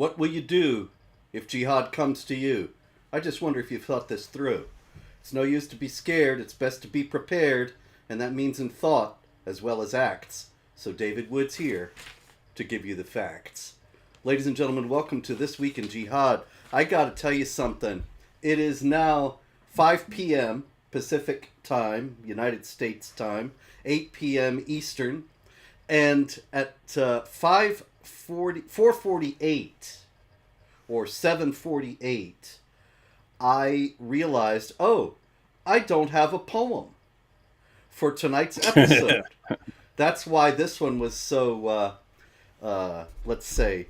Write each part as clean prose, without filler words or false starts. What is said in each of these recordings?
What will you do if jihad comes to you? I just wonder if you've thought this through. It's no use to be scared, it's best to be prepared, and that means in thought as well as acts. So David Wood's here to give you the facts. Ladies and gentlemen, welcome to This Week in Jihad. I gotta tell you something. It is now 5 p.m. Pacific time, United States time, 8 p.m. Eastern, and at 4:48 or 7:48, I realized, oh, I don't have a poem for tonight's episode. That's why this one was so, let's say,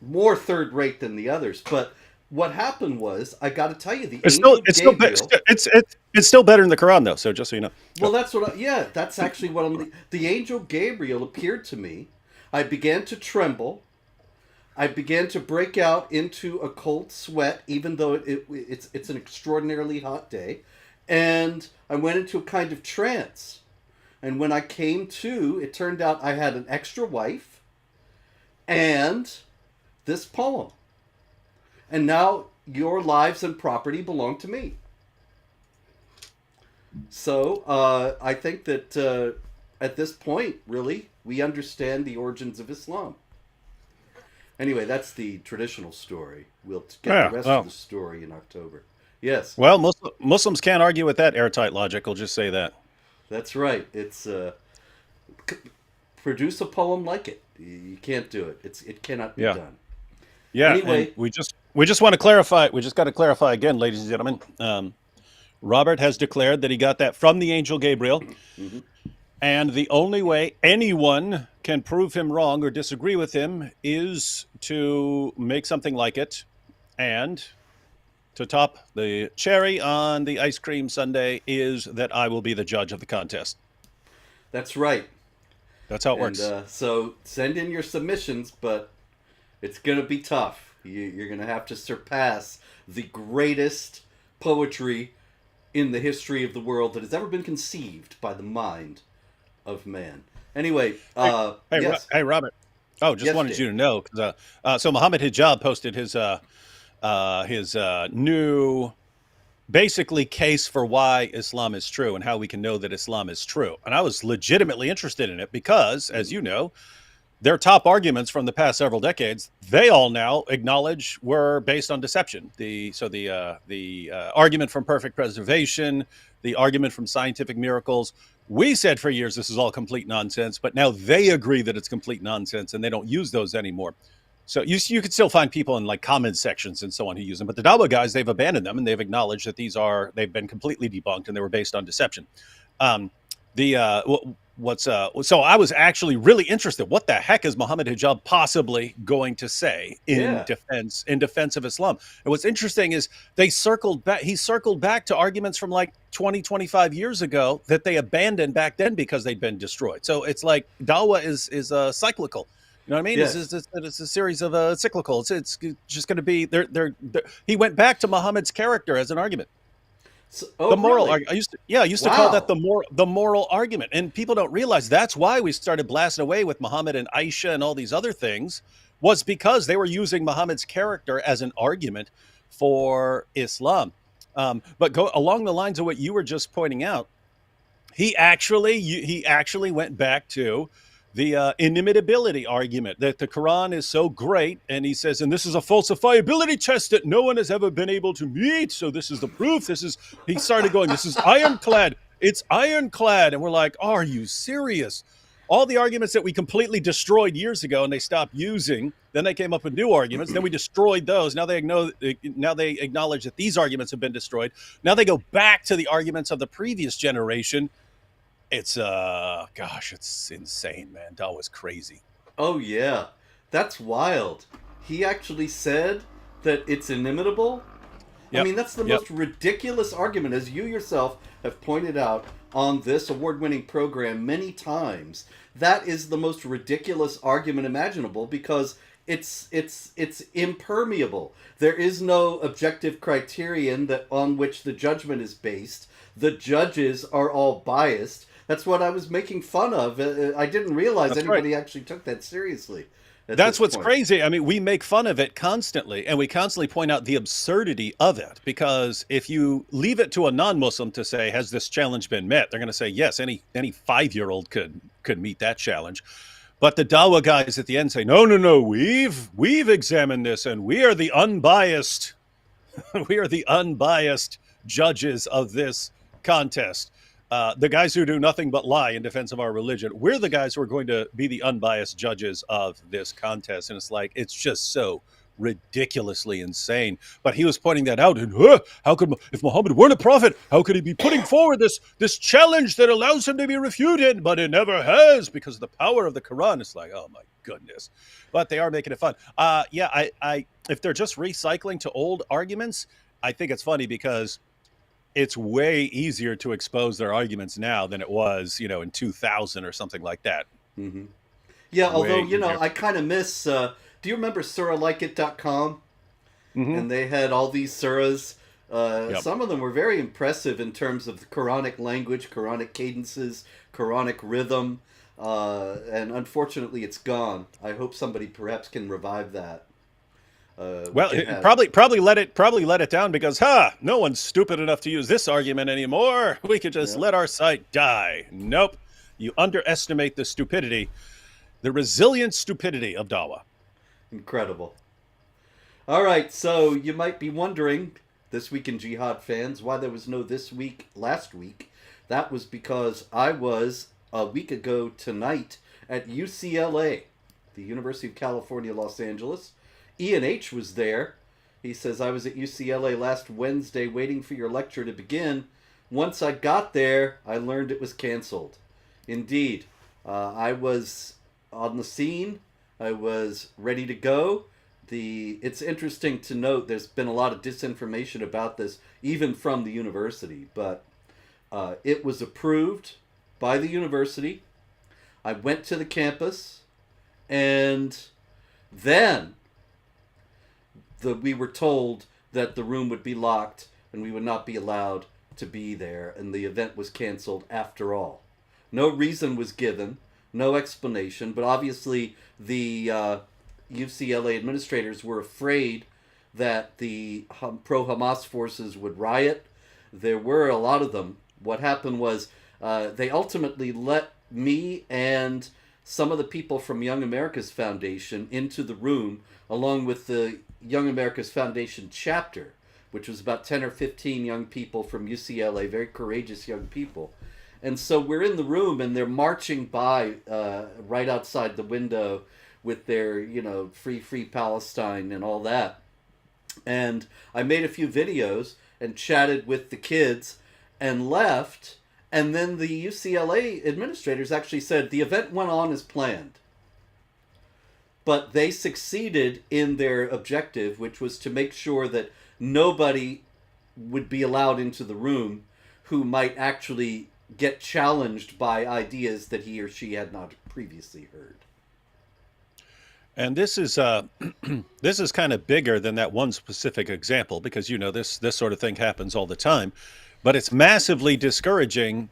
more third rate than the others. But what happened was, I got to tell you, the angel Gabriel. It's still better than the Quran though. So just so you know. Well, Go. that's what. Yeah, that's actually what I'm. The angel Gabriel appeared to me. I began to tremble. I began to break out into a cold sweat, even though it's an extraordinarily hot day, and I went into a kind of trance. And when I came to, it turned out I had an extra wife and this poem. And now your lives and property belong to me. So I think that at this point, really, we understand the origins of Islam. Anyway, that's the traditional story. We'll get the Yeah. rest of Well, the story in October. Yes, Muslims can't argue with that airtight logic. We'll just say that. that's right. It's c- produce a poem like it. You can't do it. It cannot be Yeah. done. Yeah. And Anyway, we just want to clarify. We just got to clarify again, ladies and gentlemen. Robert has declared that he got that from the angel Gabriel. mhm. And the only way anyone can prove him wrong or disagree with him is to make something like it. And to top the cherry on the ice cream sundae is that I will be the judge of the contest. That's right. That's how it And works. so send in your submissions, but it's going to be tough. You're going to have to surpass the greatest poetry in the history of the world that has ever been conceived by the mind of man. Anyway, Hey, yes, hey, Robert. Oh, just yes, wanted Dave. you to know because so Mohammed Hijab posted his new basically case for why Islam is true and how we can know that Islam is true. And I was legitimately interested in it because, as Mhm. you know, their top arguments from the past several decades, they all now acknowledge were based on deception. The argument from perfect preservation, the argument from scientific miracles. We said for years this is all complete nonsense, but now they agree that it's complete nonsense and they don't use those anymore. So you could still find people in like comment sections and so on who use them, but the Dawa guys, they've abandoned them and they've acknowledged that they've been completely debunked and they were based on deception. Um, the what's So I was actually really interested. What the heck is Muhammad Hijab possibly going to say Yeah, in defense of Islam? And what's interesting is they circled back. He circled back to arguments from like 20, 25 years ago that they abandoned back then because they'd been destroyed. So it's like Dawa is cyclical. You know what I mean? yes. It's a series of cyclical. It's just going to be they're. He went back to Muhammad's character as an argument. So, The oh, moral really? argument. I used to call that Wow. the moral argument, and people don't realize that's why we started blasting away with Muhammad and Aisha and all these other things, was because they were using Muhammad's character as an argument for Islam. But go along the lines of what you were just pointing out. He actually went back to the inimitability argument that the Quran is so great, and he says, and this is a falsifiability test that no one has ever been able to meet. So this is the proof. He started going, this is ironclad. It's ironclad, and we're like, are you serious? All the arguments that we completely destroyed years ago, and they stopped using. Then they came up with new arguments. Then we destroyed those. Now they acknowledge that these arguments have been destroyed. Now they go back to the arguments of the previous generation. It's insane, man. That was crazy. Oh, yeah. That's wild. He actually said that it's inimitable. I Yep. mean, that's the Yep. most ridiculous argument, as you yourself have pointed out on this award winning program many times. That is the most ridiculous argument imaginable because it's impermeable. There is no objective criterion that on which the judgment is based. The judges are all biased. That's what I was making fun of. I didn't realize That's right. anybody actually took that seriously. at That's this what's point. crazy. I mean, we make fun of it constantly, and we constantly point out the absurdity of it. Because if you leave it to a non-Muslim to say, "Has this challenge been met?" they're going to say, "Yes, any 5-year-old could meet that challenge." But the Dawa guys at the end say, "No, no, no. We've examined this, and we are the unbiased we are the unbiased judges of this contest. The guys who do nothing but lie in defense of our religion, we're the guys who are going to be the unbiased judges of this contest." And it's like, it's just so ridiculously insane. But he was pointing that out. And how could, if Muhammad weren't a prophet, how could he be putting forward this challenge that allows him to be refuted? But it never has, because of the power of the Quran. It's like, oh my goodness. But they are making it fun. Yeah, I if they're just recycling to old arguments, I think it's funny because it's way easier to expose their arguments now than it was, in 2000 or something like that. Hmm. Yeah, Way although, easier. I kind of miss. Do you remember suralikeit.com? Hmm. And they had all these surahs. Yep. Some of them were very impressive in terms of the Quranic language, Quranic cadences, Quranic rhythm. And unfortunately, it's gone. I hope somebody perhaps can revive that. We Well, can it have. probably let it down because no one's stupid enough to use this argument anymore. We could just Yeah, let our site die. Nope. You underestimate the stupidity, the resilient stupidity of Dawa. incredible. All right, so you might be wondering, this week in Jihad fans, why there was no this week last week. That was because I was a week ago tonight at UCLA, the University of California, Los Angeles. Ian H. was there. He says, I was at UCLA last Wednesday waiting for your lecture to begin. Once I got there, I learned it was canceled. Indeed, I was on the scene. I was ready to go. It's interesting to note there's been a lot of disinformation about this, even from the university, but it was approved by the university. I went to the campus, and then we were told that the room would be locked and we would not be allowed to be there, and the event was canceled after all. No reason was given, no explanation, but obviously the UCLA administrators were afraid that the pro Hamas forces would riot. There were a lot of them. What happened was they ultimately let me and some of the people from Young America's Foundation into the room, along with the Young America's Foundation chapter, which was about 10 or 15 young people from UCLA, very courageous young people. And so we're in the room, and they're marching by right outside the window with their, free Palestine and all that. And I made a few videos and chatted with the kids and left. And then the UCLA administrators actually said the event went on as planned. But they succeeded in their objective, which was to make sure that nobody would be allowed into the room who might actually get challenged by ideas that he or she had not previously heard. And this is this is kind of bigger than that one specific example because this sort of thing happens all the time, but it's massively discouraging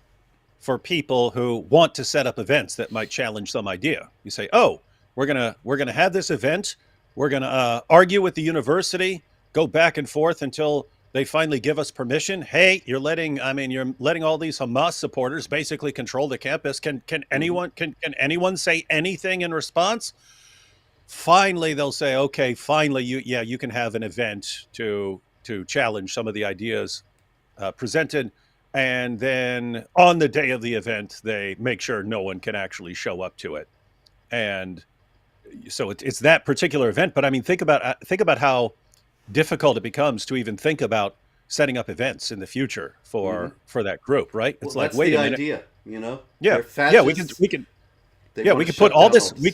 for people who want to set up events that might challenge some idea. You say, "Oh, we're gonna have this event. We're gonna argue with the university, go back and forth until they finally give us permission. Hey, you're letting all these Hamas supporters basically control the campus. Can Mm-hmm. anyone say anything in response?" Finally, they'll say, "Okay, finally, you can have an event to challenge some of the ideas presented." And then on the day of the event, they make sure no one can actually show up to it. And so it's that particular event. But I mean, think about how difficult it becomes to even think about setting up events in the future Mm-hmm. for that group, right? Well, It's like, that's wait the a minute, idea. yeah, They're yeah, we can fascists. we can They yeah, want we to could put shut all down all this. We dissent.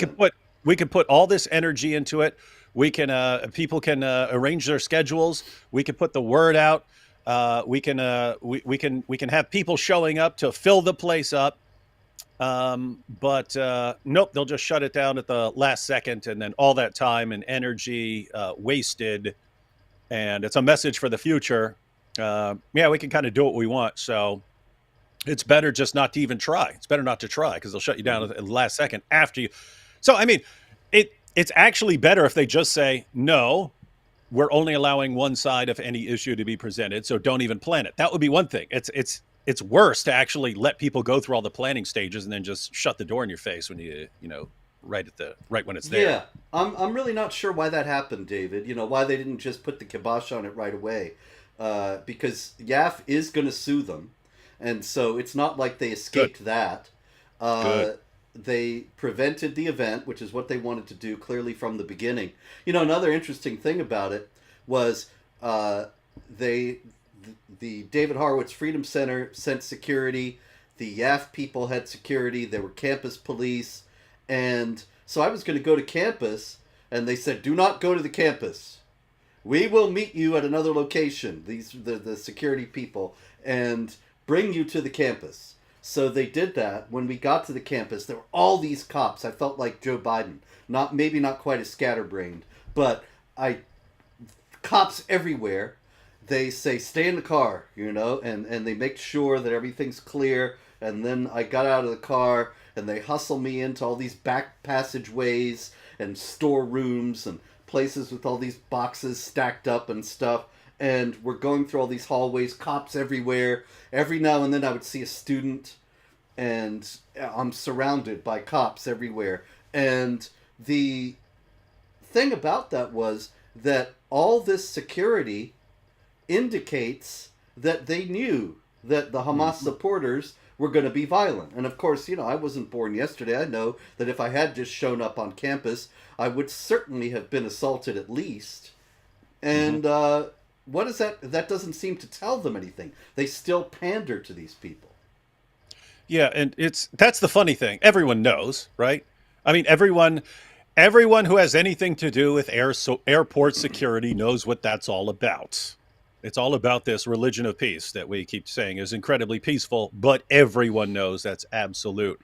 could put all this energy into it. We can people can arrange their schedules. We can put the word out. We can have people showing up to fill the place up. But nope, they'll just shut it down at the last second, and then all that time and energy wasted. And it's a message for the future. Yeah, we can kind of do what we want. So it's better just not to even try. It's better not to try because they'll shut you down Mm-hmm. at the last second after you. So I mean, it it's actually better if they just say, no, we're only allowing one side of any issue to be presented, so don't even plan it. That would be one thing. It's worse to actually let people go through all the planning stages and then just shut the door in your face when right when it's there. Yeah, I'm really not sure why that happened, David. You know, why they didn't just put the kibosh on it right away. Because YAF is going to sue them, and so it's not like they Good. escaped that. Good. Uh, they prevented the event, which is what they wanted to do clearly from the beginning. You know, another interesting thing about it was they the David Horowitz Freedom Center sent security. The YAF people had security. There were campus police, and so I was going to go to campus, and they said, "Do not go to the campus. We will meet you at another location." These the security people, and bring you to the campus. So they did that. When we got to the campus, there were all these cops. I felt like Joe Biden. Not maybe not quite as scatterbrained, but I cops everywhere. They say stay in the car, you know, and they make sure that everything's clear. And then I got out of the car, and they hustle me into all these back passageways and storerooms and places with all these boxes stacked up and stuff. And we're going through all these hallways, cops everywhere. Every now and then I would see a student, and I'm surrounded by cops everywhere. And the thing about that was that all this security indicates that they knew that the Hamas supporters were going to be violent. And of course, you know, I wasn't born yesterday. I know that if I had just shown up on campus, I would certainly have been assaulted at least. Mm-hmm. And what is that? That doesn't seem to tell them anything. They still pander to these people. Yeah, and that's the funny thing. Everyone knows, right? I mean, everyone who has anything to do with airport security knows what that's all about. It's all about this religion of peace that we keep saying is incredibly peaceful, but everyone knows that's absolute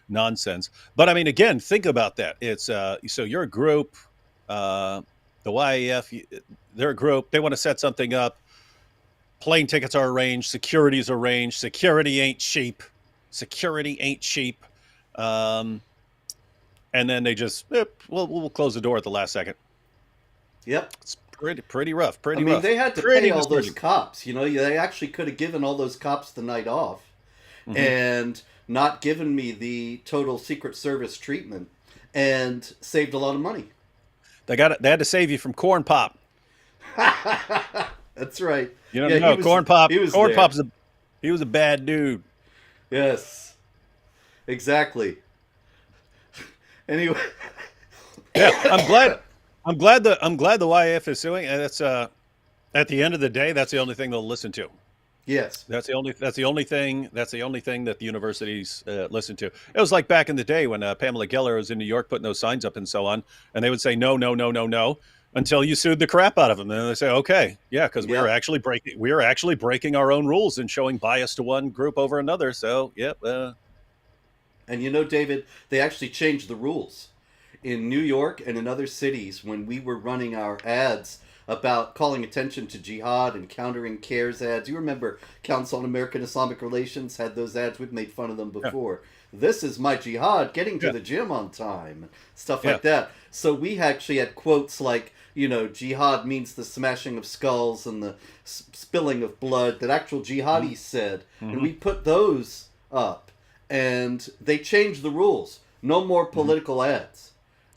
nonsense. But I mean, again, think about that. It's so you're a group, the YAF, they're a group. They want to set something up. Plane tickets are arranged. Security's arranged. Security ain't cheap. Security ain't cheap. Um, and then they just we'll close the door at the last second. Yep. It's pretty rough. I Pretty mean, rough. they had to pay Pretty all those discouraging. cops. You know, they actually could have given all those cops the night off Hmm. and not given me the total Secret Service treatment and saved a lot of money. They got it. They had to save you from corn pop. That's right. You Yeah, don't know corn pop. he was Corn there. pop's he was a bad dude. Yes, exactly. Anyway, Yeah, I'm glad the YF is suing, and that's at the end of the day, that's the only thing they'll listen to. yes. That's the only thing that the universities listen to. It was like back in the day when Pamela Geller was in New York putting those signs up and so on, and they would say no, no, no, no, no, until you sued the crap out of them. And they say, okay, yeah, because Yep. we are actually breaking our own rules and showing bias to one group over another. So, yep, And you know, David, they actually changed the rules. In New York and in other cities, when we were running our ads about calling attention to jihad and countering CARES ads, you remember Council on American Islamic Relations had those ads, we've made fun of them yeah, before. This is my jihad, getting to yeah, the gym on time, stuff yeah. like that. So we actually had quotes like, you know, jihad means the smashing of skulls and the spilling of blood that actual Mm-hmm. jihadis said. And Mm-hmm. we put those up. And they changed the rules. No more Mm-hmm. political ads.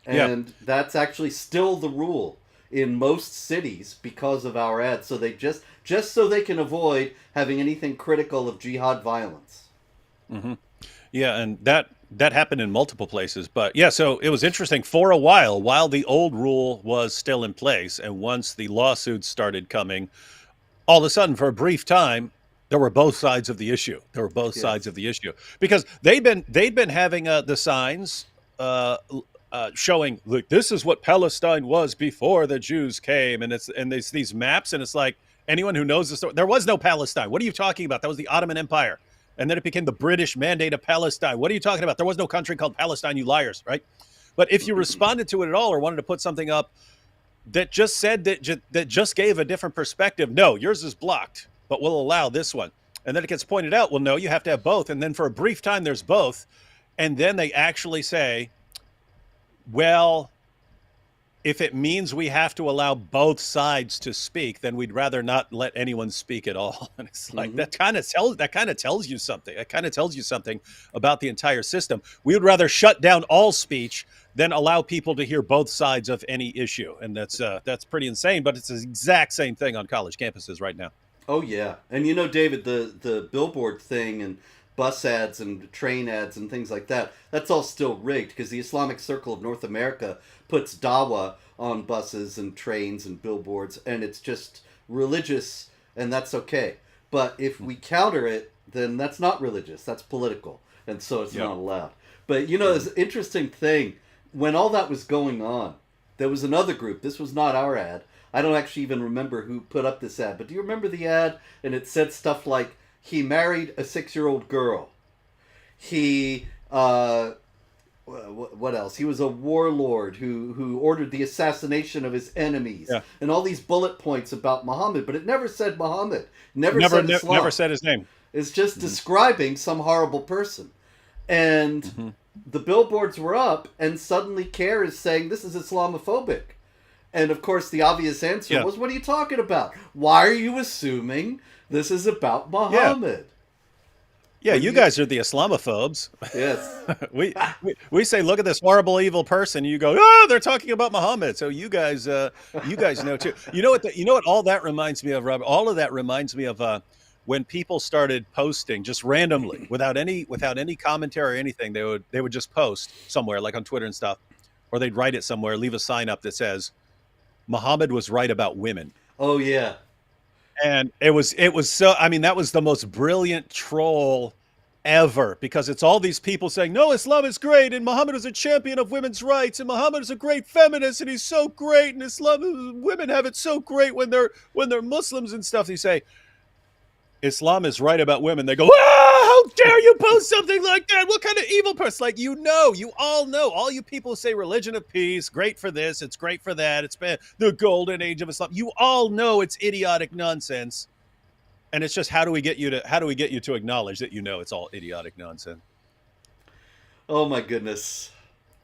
Yeah. And that's actually still the rule in most cities because of our ads. So they just so they can avoid having anything critical of jihad violence. Mm-hmm. Yeah, and that happened in multiple places. But yeah, so it was interesting for a while the old rule was still in place, and once the lawsuits started coming, all of a sudden, for a brief time, there were both sides of the issue. There were both sides Yes. of the issue because they'd been having the signs showing, look, this is what Palestine was before the Jews came, and there's these maps, and it's like anyone who knows the story, there was no Palestine. What are you talking about? That was the Ottoman Empire, and then it became the British Mandate of Palestine. What are you talking about? There was no country called Palestine, you liars, right? But if you responded to it at all or wanted to put something up that just said that just gave a different perspective. No, yours is blocked, but we'll allow this one. And then it gets pointed out, well, no, you have to have both. And then for a brief time, there's both. And then they actually say, well, if it means we have to allow both sides to speak, then we'd rather not let anyone speak at all. And it's like Hmm. that kind of tells you something. It kind of tells you something about the entire system. We would rather shut down all speech than allow people to hear both sides of any issue, and that's pretty insane. But it's the exact same thing on college campuses right now. Oh yeah, and you know, David, the billboard thing and bus ads and train ads and things like that. That's all still rigged because the Islamic Circle of North America puts dawa on buses and trains and billboards, and it's just religious, and that's okay. But if we counter it, then that's not religious. That's political, and so it's Yeah. not allowed. But you know, it's an interesting thing when all that was going on. There was another group. This was not our ad. I don't actually even remember who put up this ad, but do you remember the ad? And it said stuff like, he married a 6-year-old girl. He, what else? He was a warlord who ordered the assassination of his enemies. Yeah. And all these bullet points about Muhammad, but it never said Muhammad. Never Never, said Islam. never said his name. It's just describing some horrible person. And the billboards were up, and suddenly CARE is saying this is Islamophobic. And of course, the obvious answer Yeah. was, what are you talking about? Why are you assuming this is about Yeah. Muhammad? Yeah, What do you you... guys are the Islamophobes. Yes. We say, look at this horrible, evil person. You go, oh, they're talking about Muhammad. So you guys know too. You know what? All that reminds me of, Robert. All of that reminds me of when people started posting just randomly, without any commentary or anything. They would just post somewhere, like on Twitter and stuff, or they'd write it somewhere, leave a sign up that says, "Muhammad was right about women." Oh, yeah. And it was so, I mean, that was the most brilliant troll ever, because it's all these people saying, no, Islam is great, and Muhammad was a champion of women's rights, and Muhammad is a great feminist, and he's so great, and Islam, women have it so great when they're Muslims and stuff. They say Islam is right about women. They go, ah, how dare you post something like that? What kind of evil person? Like, you all know, all you people who say religion of peace, great for this, it's great for that, it's been the golden age of Islam. You all know it's idiotic nonsense. And it's just, how do we get you to acknowledge that it's all idiotic nonsense? Oh, my goodness.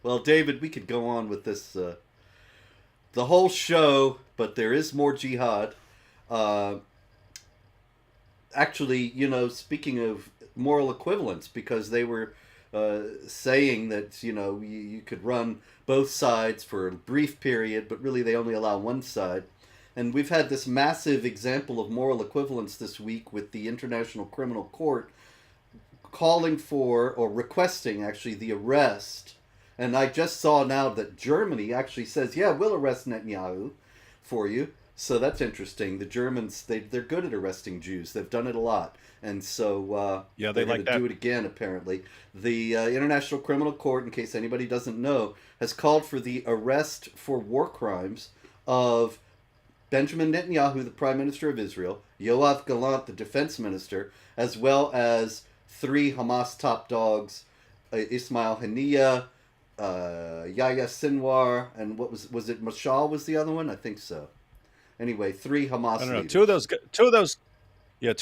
Well, David, we could go on with this the whole show, but there is more jihad. Uh, Actually, you know, speaking of moral equivalence, because they were saying that, you know, you could run both sides for a brief period, but really they only allow one side. And we've had this massive example of moral equivalence this week with the International Criminal Court calling for, or requesting actually, the arrest. And I just saw now that Germany actually says, yeah, we'll arrest Netanyahu for you. So that's interesting. The Germans, they're good at arresting Jews. They've done it a lot. And so Yeah, they they're going like to that. do it again, apparently. The International Criminal Court, in case anybody doesn't know, has called for the arrest for war crimes of Benjamin Netanyahu, the Prime Minister of Israel, Yoav Gallant, the Defense Minister, as well as 3 Hamas top dogs, Ismail Haniyeh, Yahya Sinwar, and what was it Mashal was the other one? I think so. Anyway, 3 Hamas I don't know. leaders. Two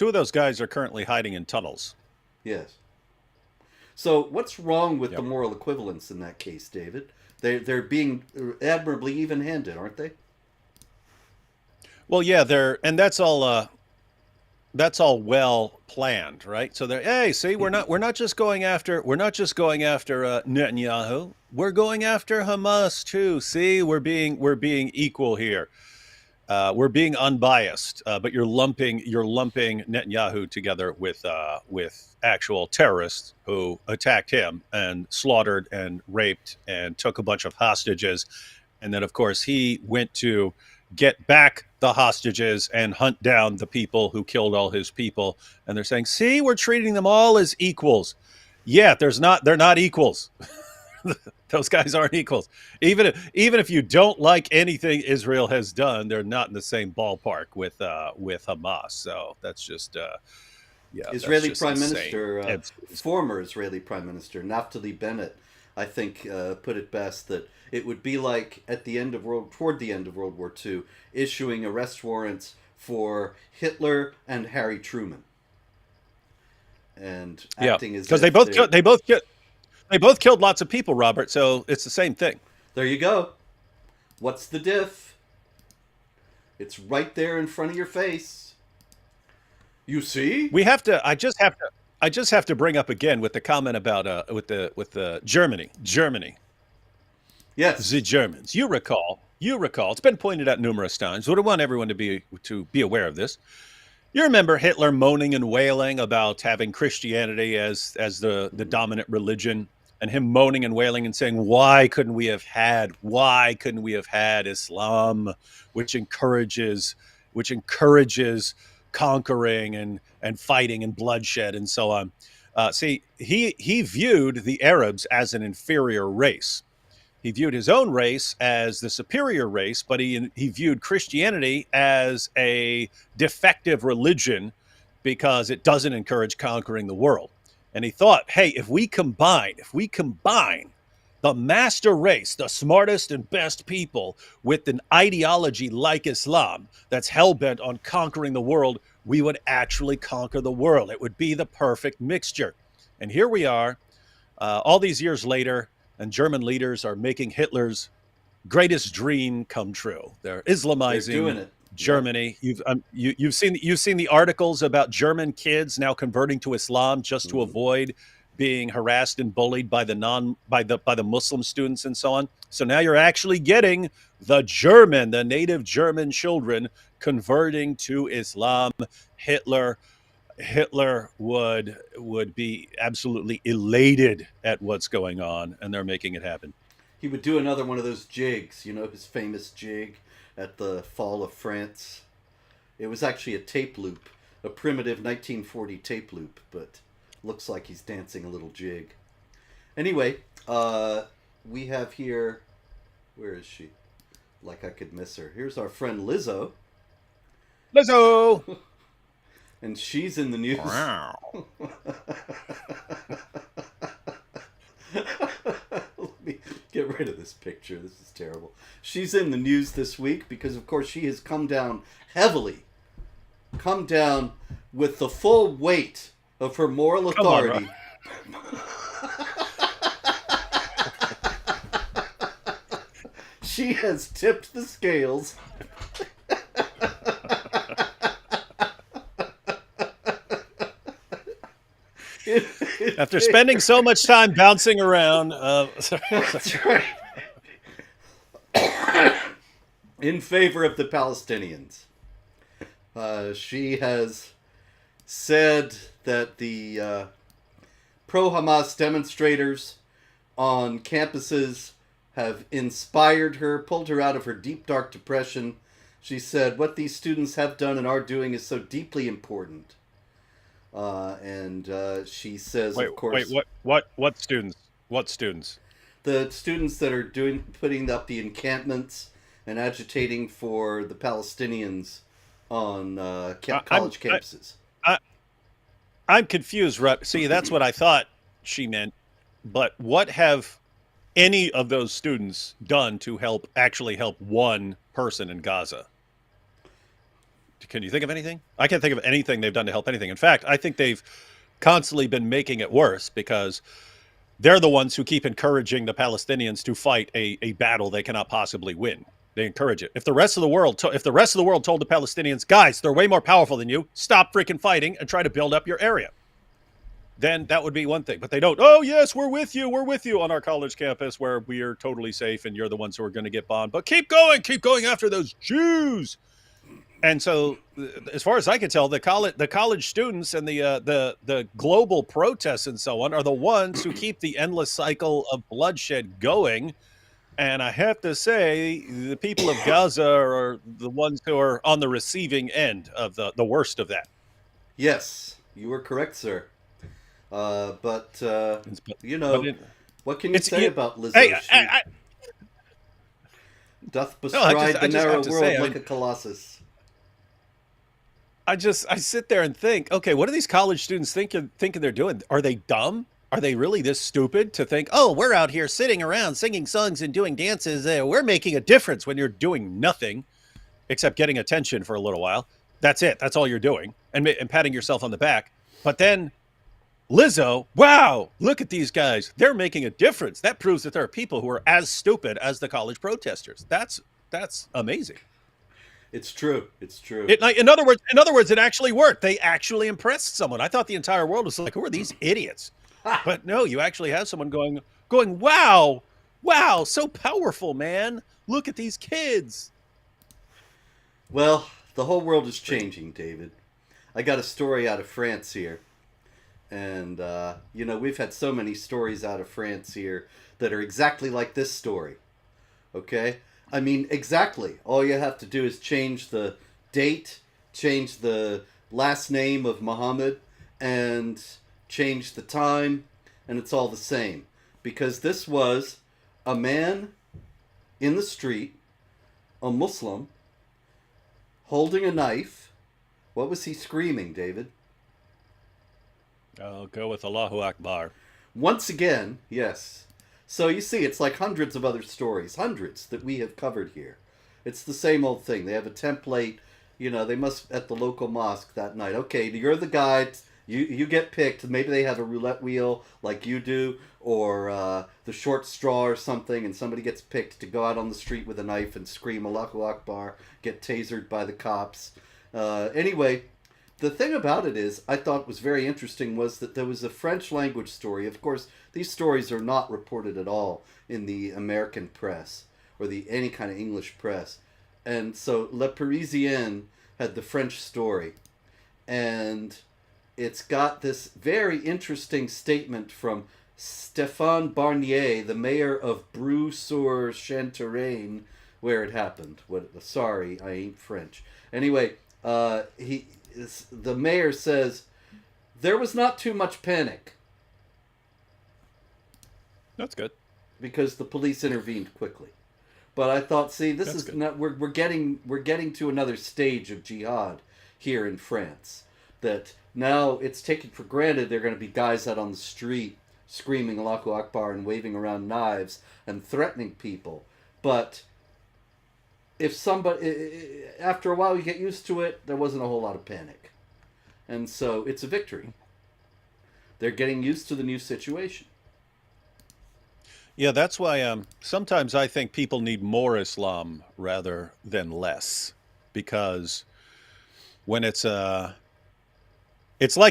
of those guys are currently hiding in tunnels. Yes. So what's wrong with the Yep. moral equivalence in that case, David? They're being admirably even-handed, aren't they? Well, yeah, and that's all well planned, right? So they're, hey, see, we're not just going after Netanyahu. We're going after Hamas too. See, we're being equal here. We're being unbiased, but you're lumping Netanyahu together with actual terrorists who attacked him and slaughtered and raped and took a bunch of hostages, and then of course he went to get back the hostages and hunt down the people who killed all his people. And they're saying, see, we're treating them all as equals. Yeah, they're not equals. Those guys aren't equals. Even if you don't like anything Israel has done, they're not in the same ballpark with Hamas. So that's just that's Israeli just Prime insane. Minister, former Israeli Prime Minister Naftali Bennett, I think, put it best that it would be like toward the end of World War II, issuing arrest warrants for Hitler and Harry Truman, and acting as because if they're... they both killed lots of people, Robert. So it's the same thing. There you go. What's the diff? It's right there in front of your face. You see? We have to. I just have to bring up again with the comment about with the Germany, the Yes. Germans. You recall. It's been pointed out numerous times. But I want everyone to be aware of this. You remember Hitler moaning and wailing about having Christianity as the dominant religion, and him moaning and wailing and saying, why couldn't we have had Islam, which encourages conquering and fighting and bloodshed and so on. See, he viewed the Arabs as an inferior race. He viewed his own race as the superior race, but he viewed Christianity as a defective religion because it doesn't encourage conquering the world. And he thought, hey, if we combine the master race, the smartest and best people, with an ideology like Islam that's hell-bent on conquering the world, we would actually conquer the world. It would be the perfect mixture. And here we are, all these years later, and German leaders are making Hitler's greatest dream come true. They're They're Islamizing doing it. Germany. You've seen the articles about German kids now converting to Islam just to Mhm. avoid being harassed and bullied by the Muslim students and so on. So now you're actually getting the native German children converting to Islam. Hitler would be absolutely elated at what's going on, and they're making it happen. He would do another one of those jigs, you know, his famous jig at the fall of France. It was actually a tape loop, a primitive 1940 tape loop, but looks like he's dancing a little jig. Anyway, we have here, where is she? Like I could miss her. Here's our friend Lizzo, Lizzo. and she's in the news. Wow. Let me get rid of this picture. This is terrible. She's in the news this week because, of course, she has come down heavily. Come down with the full weight of her moral Come on, authority. She has tipped the scales. After spending so much time bouncing around, That's right. In favor of the Palestinians. She has said that the pro-Hamas demonstrators on campuses have inspired her, pulled her out of her deep, dark depression. She said, what these students have done and are doing is so deeply important. And she says, wait, of course, what students? What students? the students that are putting up the encampments and agitating for the Palestinians on college campuses. I'm confused. See, that's what I thought she meant. But what have any of those students done to actually help one person in Gaza? Can you think of anything? I can't think of anything they've done to help anything. In fact, I think they've constantly been making it worse because they're the ones who keep encouraging the Palestinians to fight a battle they cannot possibly win. They encourage it. If the rest of the world told the Palestinians, guys, they're way more powerful than you, stop freaking fighting and try to build up your area, then that would be one thing. But they don't. Oh, yes, we're with you on our college campus where we are totally safe and you're the ones who are going to get bombed. But keep going after those Jews. And so, as far as I can tell, the college students and the global protests and so on are the ones who keep the endless cycle of bloodshed going. And I have to say, the people of Gaza are the ones who are on the receiving end of the worst of that. Yes, you are correct, sir. But you know, But what can you say about Lizzo? Hey, She doth bestride the I just narrow have to world say, like a colossus. I sit there and think, okay, what are these college students thinking they're doing? Are they dumb? Are they really this stupid to think, oh, we're out here sitting around singing songs and doing dances? We're making a difference when you're doing nothing except getting attention for a little while. That's it. That's all you're doing, and patting yourself on the back. But then Lizzo, wow, look at these guys. They're making a difference. That proves that there are people who are as stupid as the college protesters. That's amazing. It's true. It's true. In other words, it actually worked. They actually impressed someone. I thought the entire world was like, who are these idiots? Ha! But no, you actually have someone going, wow, wow, so powerful, man. Look at these kids. Well, the whole world is Great. changing, David. I got a story out of France here. And, we've had so many stories out of France here that are exactly like this story. Okay? I mean, exactly. All you have to do is change the date, change the last name of Muhammad, and change the time, and it's all the same. Because this was a man in the street, a Muslim, holding a knife. What was he screaming, David? I'll go with Allahu Akbar. Once again, yes. So you see, it's like hundreds of other stories, hundreds that we have covered here. It's the same old thing. They have a template. They must at the local mosque that night. Okay, you're the guy. You get picked. Maybe they have a roulette wheel like you do, or the short straw or something, and somebody gets picked to go out on the street with a knife and scream Allahu Akbar, get tasered by the cops. Anyway, the thing about it is, I thought was very interesting was that there was a French language story. Of course, these stories are not reported at all in the American press or the any kind of English press. And so Le Parisien had the French story. And it's got this very interesting statement from Stéphane Barnier, the mayor of Brou-sur-Chantereine, where it happened. Sorry, I ain't French. Anyway, the mayor says there was not too much panic That's good. because the police intervened quickly. But I thought, see, this That's is good. not we're getting to another stage of jihad here in France. That now it's taken for granted there are going to be guys out on the street screaming Allahu Akbar and waving around knives and threatening people. But if somebody after a while you get used to it, there wasn't a whole lot of panic, and so it's a victory. They're getting used to the new situation. Yeah, that's why sometimes I think people need more Islam rather than less, because when it's like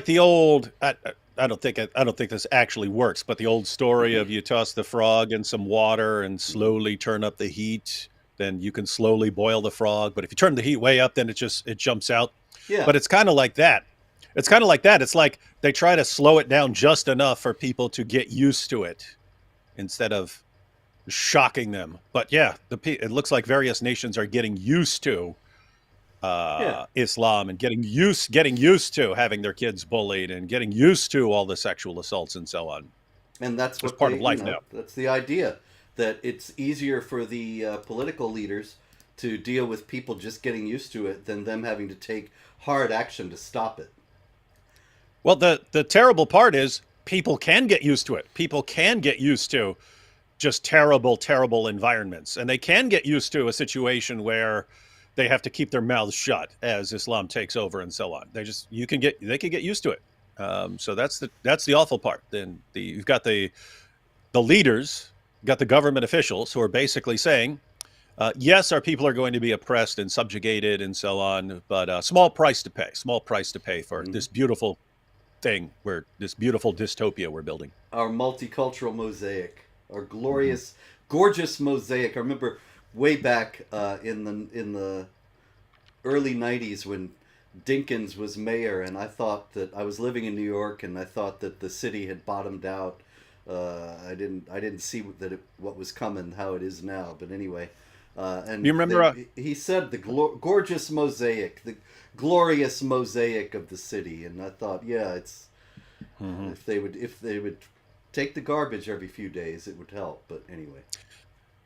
the old. I don't think this actually works, but the old story of you toss the frog in some water and slowly turn up the heat, then you can slowly boil the frog. But if you turn the heat way up, then it jumps out. Yeah, But it's kind of like that. It's kind of like that. It's like they try to slow it down just enough for people to get used to it instead of shocking them. But yeah, it looks like various nations are getting used to yeah, Islam and getting used to having their kids bullied and getting used to all the sexual assaults and so on. and that's It's what part of life now. that's the idea that it's easier for the political leaders to deal with people just getting used to it than them having to take hard action to stop it. Well, the terrible part is people can get used to it. People can get used to just terrible, terrible environments, and they can get used to a situation where they have to keep their mouths shut as Islam takes over and so on. They can get used to it. So that's the awful part. Then you've got the leaders, you've got the government officials who are basically saying, yes, our people are going to be oppressed and subjugated and so on, but small price to pay for Mhm. this beautiful thing, this beautiful dystopia we're building. Our multicultural mosaic, our Hmm. glorious, gorgeous mosaic. I remember way back in the early '90s when Dinkins was mayor, and I thought that I was living in New York, and I thought that the city had bottomed out. I didn't see what was coming, how it is now. But anyway, You and remember? he said the gorgeous mosaic, the glorious mosaic of the city, and I thought, yeah, it's Mhm. if they would take the garbage every few days, it would help. But anyway,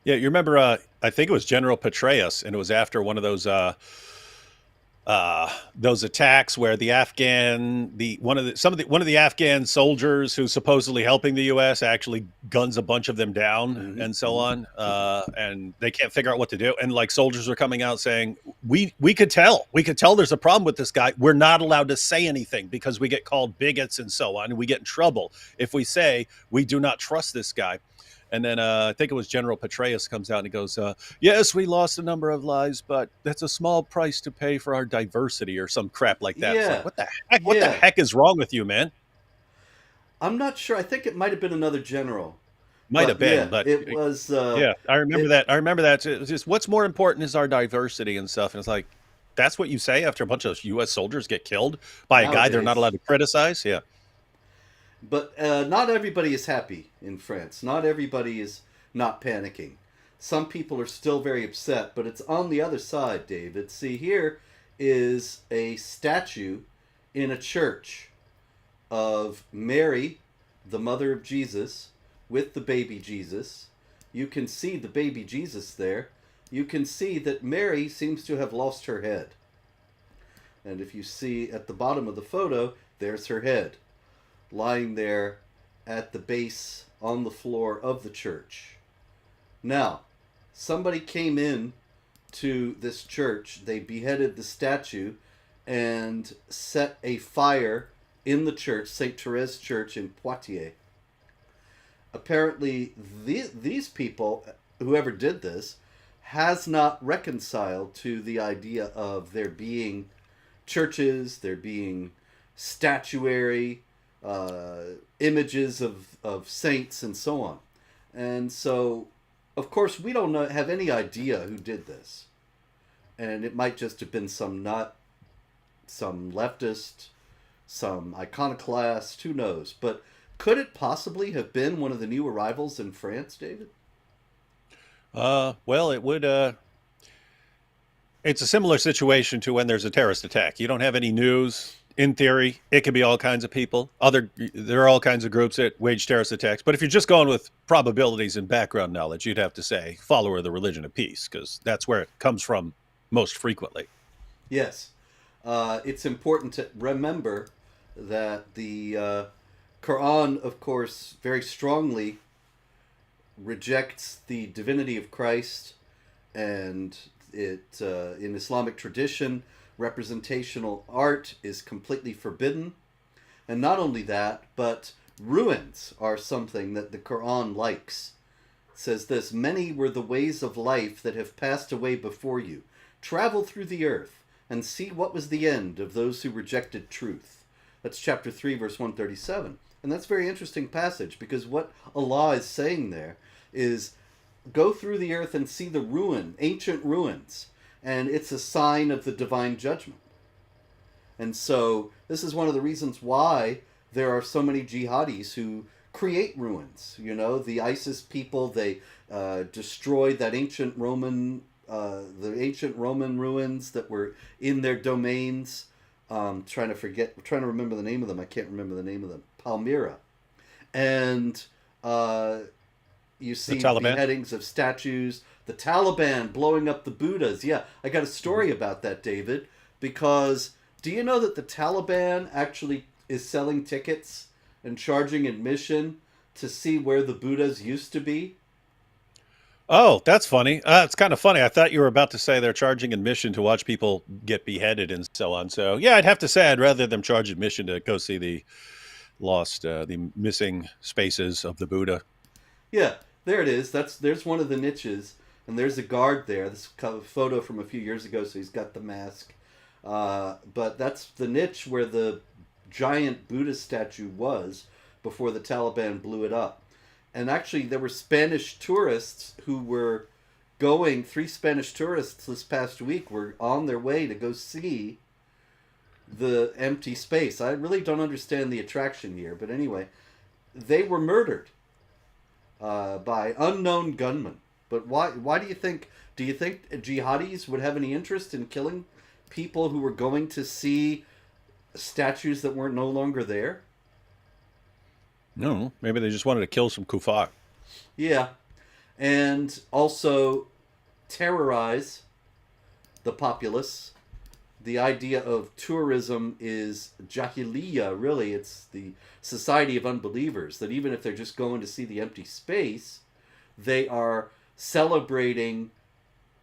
Yeah, you remember? I think it was General Petraeus, and it was after one of those those attacks where the Afghan, the one of the some of the one of the Afghan soldiers who's supposedly helping the U.S. actually guns a bunch of them down Hmm. and so Hmm. on, and they can't figure out what to do. And like soldiers are coming out saying, we could tell there's a problem with this guy. We're not allowed to say anything because we get called bigots and so on, and we get in trouble if we say we do not trust this guy. And then I think it was General Petraeus comes out and he goes, yes, we lost a number of lives, but that's a small price to pay for our diversity or some crap like that. It's like, Yeah, what the heck? What the yeah. heck is wrong with you, man? I'm not sure. I think it might have been another general, Might have but been, yeah, but it was. yeah, I remember It that. I remember that. It's just what's more important is our diversity and stuff. And it's like, that's what you say after a bunch of U.S. soldiers get killed by a guy they're not allowed nowadays. to criticize. Yeah. But not everybody is happy in France. Not everybody is not panicking. Some people are still very upset, but it's on the other side, David. See, here is a statue in a church of Mary, the mother of Jesus, with the baby Jesus. You can see the baby Jesus there. You can see that Mary seems to have lost her head. And if you see at the bottom of the photo, there's her head lying there at the base on the floor of the church. Now, somebody came in to this church, they beheaded the statue and set a fire in the church, St. Therese Church in Poitiers. Apparently, these people, whoever did this, has not reconciled to the idea of there being churches, there being statuary, uh, images of saints, and so on. And so, of course, we don't have any idea who did this. And it might just have been some nut, some leftist, some iconoclast, who knows? But could it possibly have been one of the new arrivals in France, David? Well, it would. It's a similar situation to when there's a terrorist attack. You don't have any news. In theory, it could be all kinds of people. There are all kinds of groups that wage terrorist attacks. But if you're just going with probabilities and background knowledge, you'd have to say follower of the religion of peace, because that's where it comes from most frequently. Yes. It's important to remember that the Quran, of course, very strongly rejects the divinity of Christ, and it in Islamic tradition, representational art is completely forbidden. And not only that, but ruins are something that the Quran likes. It says this: many were the ways of life that have passed away before you. Travel through the earth and see what was the end of those who rejected truth. That's chapter 3, verse 137. And that's a very interesting passage, because what Allah is saying there is go through the earth and see the ancient ruins, and it's a sign of the divine judgment. And so this is one of the reasons why there are so many jihadis who create ruins. You know, the ISIS people, they destroyed that the ancient Roman ruins that were in their domains. Trying to remember the name of them. I can't remember the name of them. Palmyra, and you The see Taliban. beheadings of statues. The Taliban blowing up the Buddhas. Yeah, I got a story about that, David, because do you know that the Taliban actually is selling tickets and charging admission to see where the Buddhas used to be? Oh, that's funny. It's kind of funny. I thought you were about to say they're charging admission to watch people get beheaded and so on. So, yeah, I'd have to say I'd rather them charge admission to go see the missing spaces of the Buddha. Yeah, there it is. There's one of the niches, and there's a guard there. This photo from a few years ago, so he's got the mask. But that's the niche where the giant Buddha statue was before the Taliban blew it up. And actually, there were Spanish tourists who were going. 3 Spanish tourists this past week were on their way to go see the empty space. I really don't understand the attraction here, but anyway, they were murdered by unknown gunmen. But why? Why do you think? Do you think jihadis would have any interest in killing people who were going to see statues that weren't no longer there? No, maybe they just wanted to kill some kuffar. Yeah, and also terrorize the populace the idea of tourism is jahiliya, really. It's the society of unbelievers, that even if they're just going to see the empty space, they are celebrating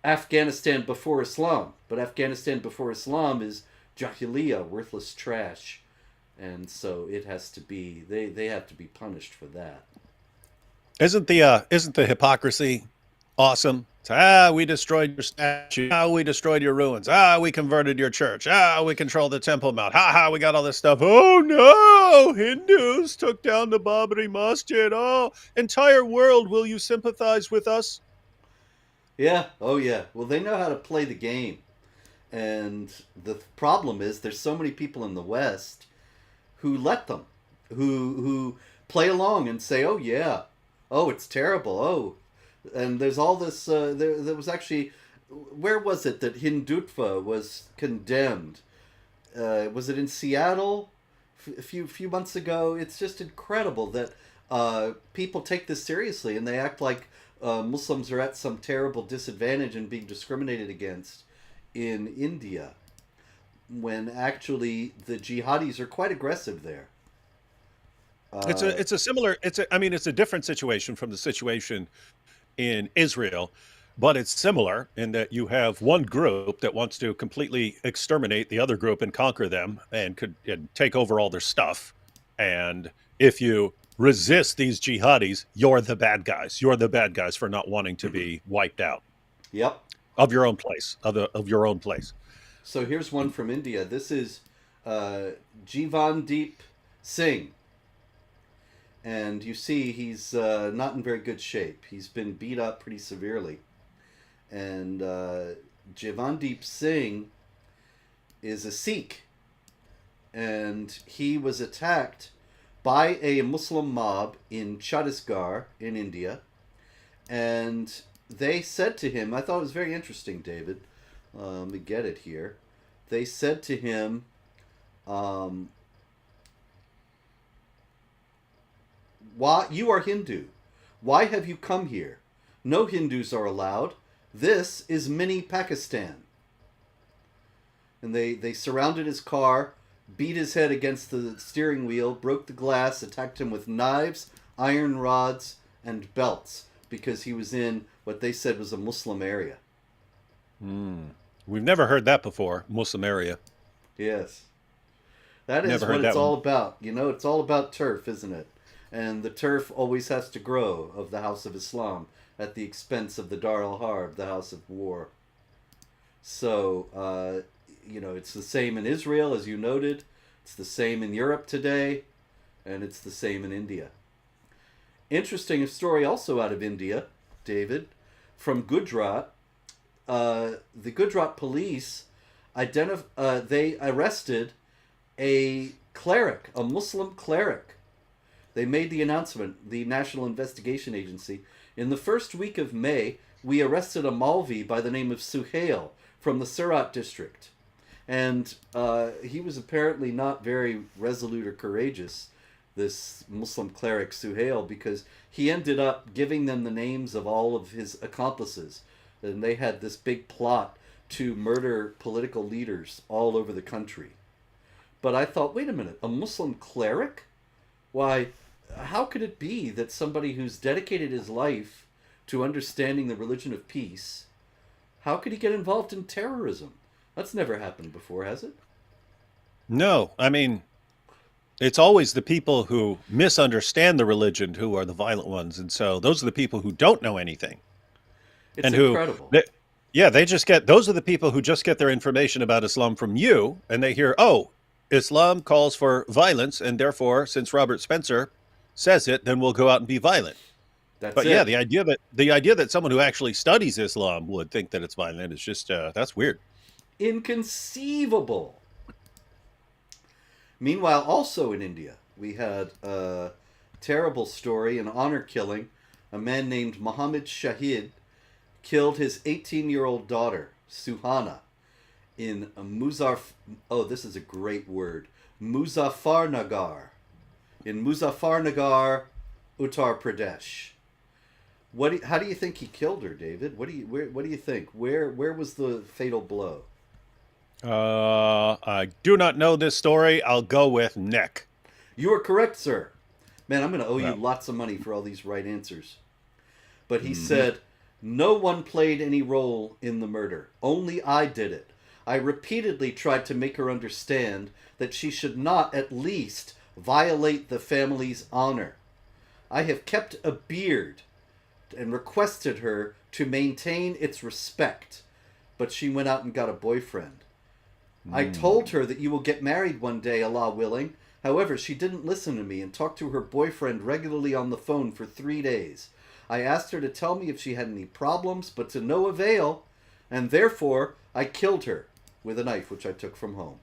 Afghanistan before Islam. But Afghanistan before Islam is jahiliya, worthless trash. And so it has to be, they have to be punished for that. Isn't the hypocrisy awesome? We destroyed your statue. We destroyed your ruins. We converted your church. We control the Temple Mount. We got all this stuff. Oh no, Hindus took down the Babri Masjid. Oh, entire world, will you sympathize with us? Yeah, oh yeah. Well, they know how to play the game. And the problem is there's so many people in the West who let them, who play along and say, "Oh yeah, oh it's terrible, oh," and there's all this. There was actually, where was it that Hindutva was condemned? Was it in Seattle a few months ago? It's just incredible that people take this seriously and they act like Muslims are at some terrible disadvantage and being discriminated against in India, when actually the jihadis are quite aggressive there. It's a different situation from the situation in Israel, but it's similar in that you have one group that wants to completely exterminate the other group and conquer them and take over all their stuff. And if you resist these jihadis, you're the bad guys. You're the bad guys for not wanting to be wiped out Yep. of your own place, of your own place. So here's one from India. This is Jivandeep Singh. And you see he's not in very good shape. He's been beat up pretty severely. And Jivandeep Singh is a Sikh. And he was attacked by a Muslim mob in Chhattisgarh in India. And they said to him, I thought it was very interesting, David. Let me get it here. They said to him, "Why you are Hindu? Why have you come here? No Hindus are allowed. This is mini Pakistan." And they surrounded his car, beat his head against the steering wheel, broke the glass, attacked him with knives, iron rods, and belts because he was in what they said was a Muslim area. We've never heard that before, Muslim area. Yes. That is Never what heard it's that all one. about. You know, it's all about turf, isn't it? And the turf always has to grow of the House of Islam at the expense of the Dar al Harb, the House of War. So, it's the same in Israel, as you noted. It's the same in Europe today. And it's the same in India. Interesting story also out of India, David, from Gujarat. The Gujarat police they arrested a cleric, a Muslim cleric. They made the announcement, the National Investigation Agency. In the first week of May, we arrested a Malvi by the name of Suhail from the Surat district. And he was apparently not very resolute or courageous, this Muslim cleric Suhail, because he ended up giving them the names of all of his accomplices. And they had this big plot to murder political leaders all over the country. But I thought, wait a minute, a Muslim cleric? Why, how could it be that somebody who's dedicated his life to understanding the religion of peace, how could he get involved in terrorism? That's never happened before, has it? No, I mean, it's always the people who misunderstand the religion who are the violent ones. And so those are the people who don't know anything. It's And who, incredible. yeah, those are the people who just get their information about Islam from you. And they hear, oh, Islam calls for violence. And therefore, since Robert Spencer says it, then we'll go out and be violent. That's But yeah, it. the idea that someone who actually studies Islam would think that it's violent is just that's weird. Inconceivable. Meanwhile, also in India, we had a terrible story, an honor killing. A man named Muhammad Shahid killed his 18-year-old daughter, Suhana, in this is a great word, Muzaffarnagar. In Muzaffarnagar, Uttar Pradesh. How do you think he killed her, David? What do you think? Where was the fatal blow? I do not know this story. I'll go with Nick. You are correct, sir. Man, I'm going to owe you Well, lots of money for all these right answers. But he hmm said, no one played any role in the murder. Only I did it. I repeatedly tried to make her understand that she should not, at least, violate the family's honor. I have kept a beard and requested her to maintain its respect, but she went out and got a boyfriend. I told her that you will get married one day, Allah willing. However, she didn't listen to me and talked to her boyfriend regularly on the phone for 3 days. I asked her to tell me if she had any problems, but to no avail, and therefore I killed her with a knife which I took from home.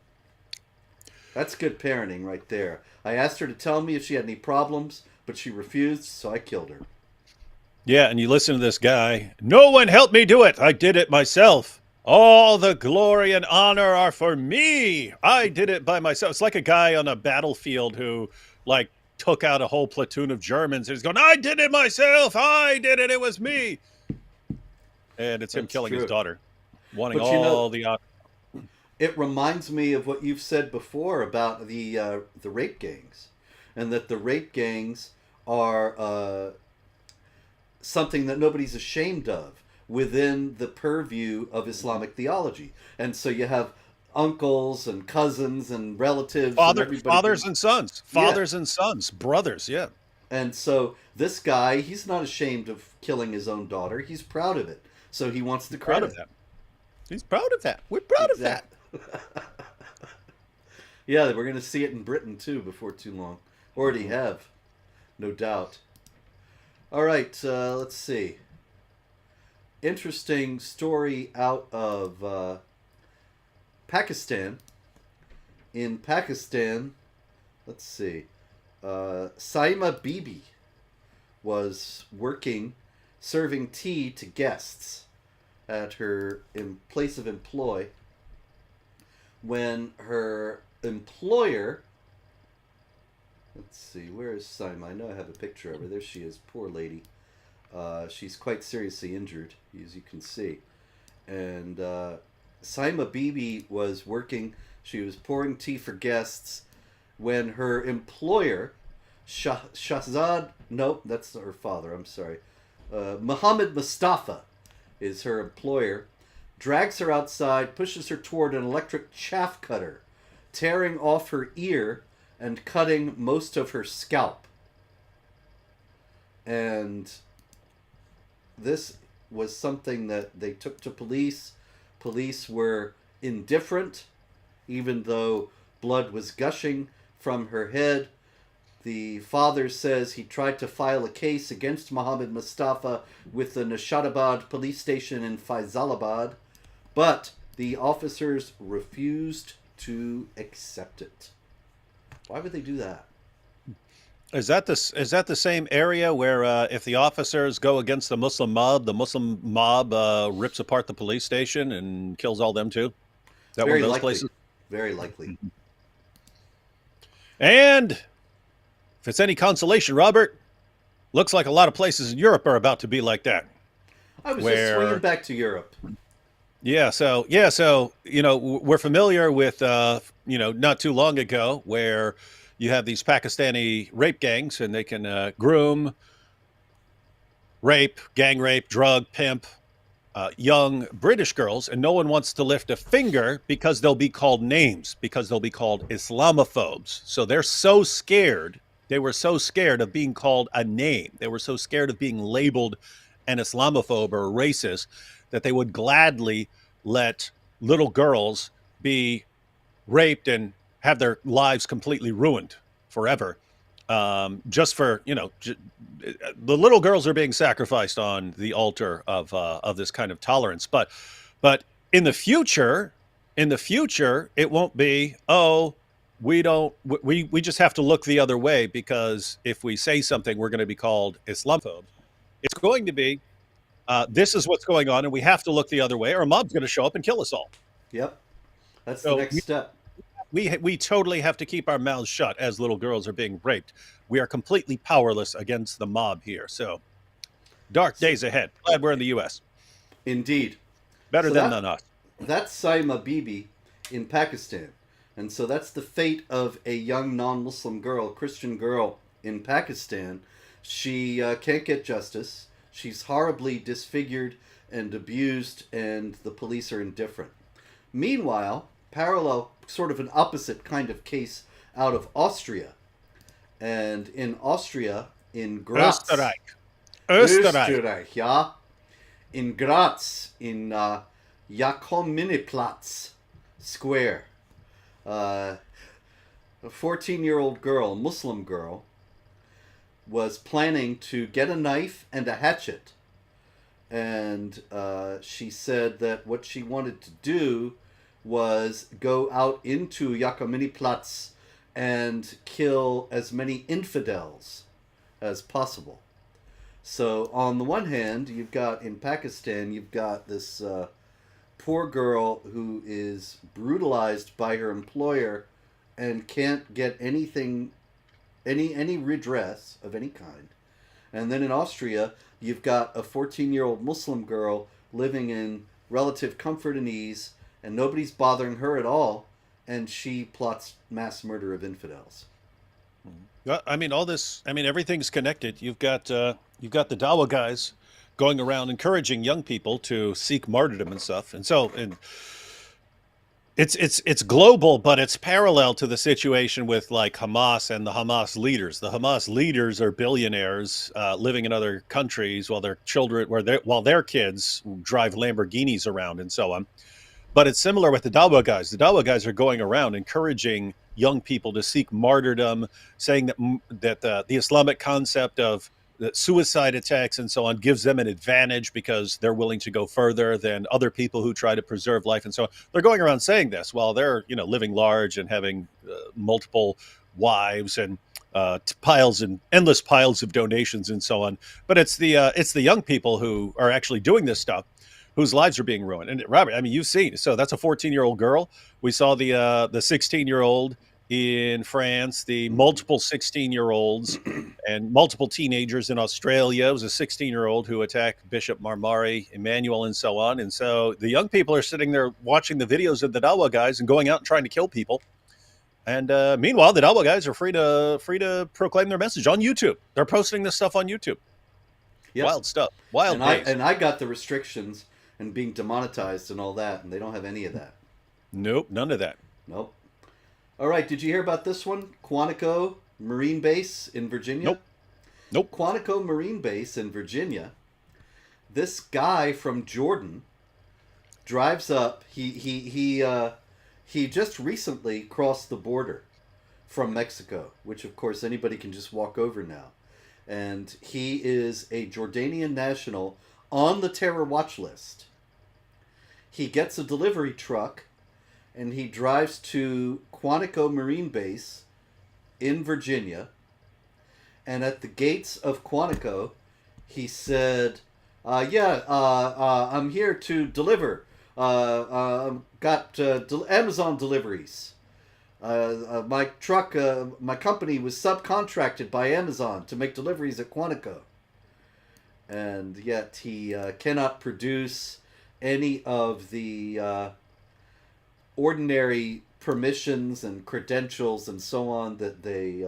That's good parenting right there. I asked her to tell me if she had any problems, but she refused, so I killed her. Yeah, and you listen to this guy. No one helped me do it. I did it myself. All the glory and honor are for me. I did it by myself. It's like a guy on a battlefield who, like, took out a whole platoon of Germans. And he's going, I did it myself. I did it. It was me. And it's him That's killing his true. daughter, wanting But you know, all the honor. it reminds me of what you've said before about the rape gangs, and that the rape gangs are something that nobody's ashamed of within the purview of Islamic theology. And so you have uncles and cousins and relatives and everybody Fathers being, and sons, yeah. brothers. Yeah. And so this guy, he's not ashamed of killing his own daughter. He's proud of it. So he wants the He's proud of credit. that. He's proud of that. We're proud of that. Exactly. Yeah, we're going to see it in Britain too before too long. Already have, no doubt. All right, let's see. Interesting story out of Pakistan. In Pakistan, let's see. Saima Bibi was working serving tea to guests at her place of employ when her employer, let's see, where is Saima? I know I have a picture of her. There she is, poor lady. She's quite seriously injured, as you can see. And Saima Bibi was working, she was pouring tea for guests when her employer, Shahzad, nope, that's her father, I'm sorry. Muhammad Mustafa is her employer, drags her outside, pushes her toward an electric chaff cutter, tearing off her ear and cutting most of her scalp. And this was something that they took to police. Police were indifferent, even though blood was gushing from her head. The father says he tried to file a case against Muhammad Mustafa with the Nishadabad police station in Faisalabad, but the officers refused to accept it. Why would they do that? Is that the same area where if the officers go against the Muslim mob rips apart the police station and kills all them too? Is that one of Very those likely. places? Very likely. And if it's any consolation, Robert, looks like a lot of places in Europe are about to be like that. I was just swinging Where back to Europe. so we're familiar with not too long ago where you have these Pakistani rape gangs and they can groom, rape, gang rape, drug, pimp young British girls, and no one wants to lift a finger because they'll be called names, because they'll be called Islamophobes. So they're so scared. They were so scared of being called a name. They were so scared of being labeled an Islamophobe or a racist that they would gladly let little girls be raped and have their lives completely ruined forever. Just for the little girls are being sacrificed on the altar of this kind of tolerance. But in the future, it won't be, oh, we don't we just have to look the other way because if we say something, we're going to be called Islamophobes. It's going to be this is what's going on, and we have to look the other way, or a mob's going to show up and kill us all. Yep. That's the So next step. we totally have to keep our mouths shut as little girls are being raped. We are completely powerless against the mob here. So dark So, days ahead. Glad we're in the U.S. indeed. Better So them than us. that's Saima Bibi. in Pakistan. And so that's the fate of a young non-Muslim girl, Christian girl in Pakistan. She can't get justice. She's horribly disfigured and abused, and the police are indifferent. Meanwhile, parallel, sort of an opposite kind of case out of Austria. And in Austria, in Graz, Österreich. Österreich. Österreich, yeah, in Graz, in Jakominiplatz Square, a 14-year-old girl, Muslim girl, was planning to get a knife and a hatchet. And she said that what she wanted to do was go out into Jakominiplatz and kill as many infidels as possible. So on the one hand, you've got in Pakistan, you've got this poor girl who is brutalized by her employer and can't get anything, any redress of any kind. And then in Austria, you've got a 14-year-old Muslim girl living in relative comfort and ease, and nobody's bothering her at all, and she plots mass murder of infidels. Well, I mean, all this. I mean, everything's connected. You've got the Dawa guys going around encouraging young people to seek martyrdom and stuff, and it's global, but it's parallel to the situation with like Hamas and the Hamas leaders. The Hamas leaders are billionaires living in other countries while their children, while their kids drive Lamborghinis around and so on. But it's similar with the Dawa guys. The Dawa guys are going around encouraging young people to seek martyrdom, saying that the Islamic concept of suicide attacks and so on gives them an advantage because they're willing to go further than other people who try to preserve life and so on. They're going around saying this while they're living large and having multiple wives and endless piles of donations and so on. But it's the young people who are actually doing this stuff whose lives are being ruined. And Robert, I mean, you've seen, so that's a 14-year-old girl. We saw the 16-year-old in France, the multiple 16-year-olds and multiple teenagers in Australia. It was a 16-year-old who attacked Bishop Marmari, Emmanuel, and so on. And so the young people are sitting there watching the videos of the Dawa guys and going out and trying to kill people. And meanwhile, the Dawa guys are free to proclaim their message on YouTube. They're posting this stuff on YouTube. Yes. Wild stuff. Wild days. And I got the restrictions and being demonetized and all that, and they don't have any of that. Nope, none of that. Nope. All right, did you hear about this one? Quantico Marine Base in Virginia? Nope. Quantico Marine Base in Virginia. This guy from Jordan drives up. He just recently crossed the border from Mexico, which of course anybody can just walk over now. And he is a Jordanian national on the terror watch list. He gets a delivery truck and he drives to Quantico Marine Base in Virginia. And at the gates of Quantico, he said, I'm here to deliver. Got Amazon deliveries. My truck, my company was subcontracted by Amazon to make deliveries at Quantico. And yet he cannot produce any of the ordinary permissions and credentials and so on that they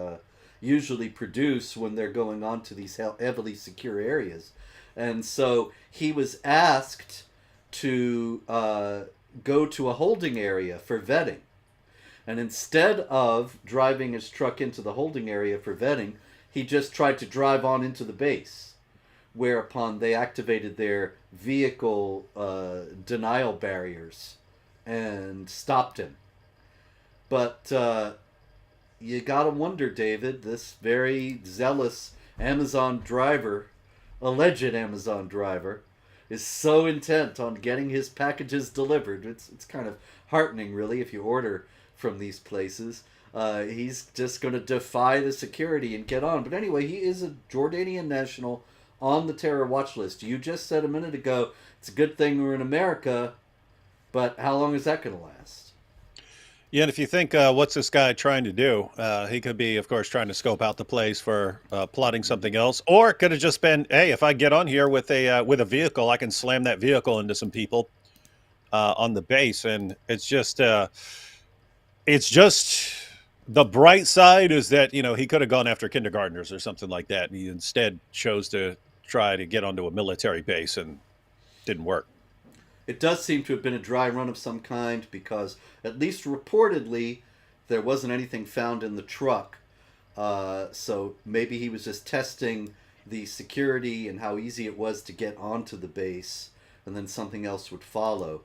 usually produce when they're going on to these heavily secure areas. And so he was asked to go to a holding area for vetting. And instead of driving his truck into the holding area for vetting, he just tried to drive on into the base. Whereupon they activated their vehicle denial barriers and stopped him. But you gotta wonder, David, this very zealous Amazon driver, alleged Amazon driver, is so intent on getting his packages delivered. It's kind of heartening, really, if you order from these places. He's just going to defy the security and get on. But anyway, he is a Jordanian national on the terror watch list. You just said a minute ago, it's a good thing we're in America, but how long is that going to last? Yeah, and if you think, what's this guy trying to do? He could be, of course, trying to scope out the place for plotting something else, or it could have just been, hey, if I get on here with a vehicle, I can slam that vehicle into some people. on the base, and it's just the bright side is that he could have gone after kindergartners or something like that, and he instead chose to try to get onto a military base and didn't work. It does seem to have been a dry run of some kind because, at least reportedly, there wasn't anything found in the truck. So maybe he was just testing the security and how easy it was to get onto the base, and then something else would follow.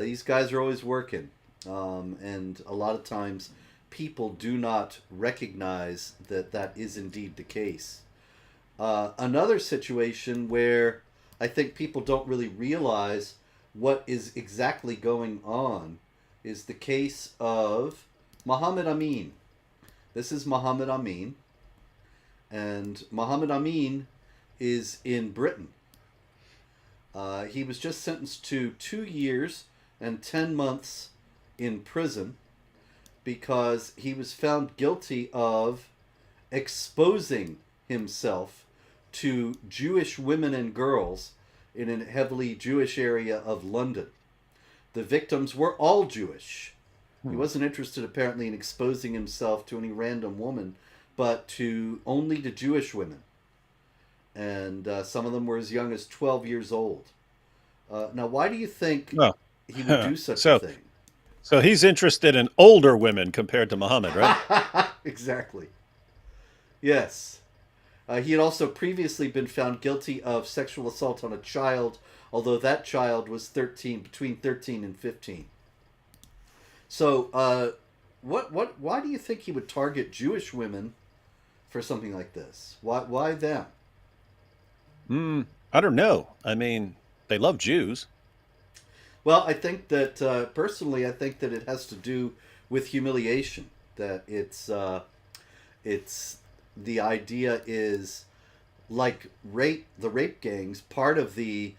These guys are always working, and a lot of times people do not recognize that that is indeed the case. Another situation where I think people don't really realize what is exactly going on is the case of Muhammad Amin. This is Muhammad Amin, and Muhammad Amin is in Britain. He was just sentenced to 2 years and 10 months in prison because he was found guilty of exposing himself to Jewish women and girls in a heavily Jewish area of London. The victims were all Jewish. He wasn't interested apparently in exposing himself to any random woman, but only to Jewish women. And some of them were as young as 12 years old. Now, why do you think Oh, he would do such a so thing? so he's interested in older women compared to Muhammad, right? Exactly. Yes. He had also previously been found guilty of sexual assault on a child, although that child was between 13 and 15. So, why do you think he would target Jewish women for something like this? Why them? I don't know. I mean, they love Jews. Well, I think that personally, I think that it has to do with humiliation. That it's the idea is like the rape gangs. Part of the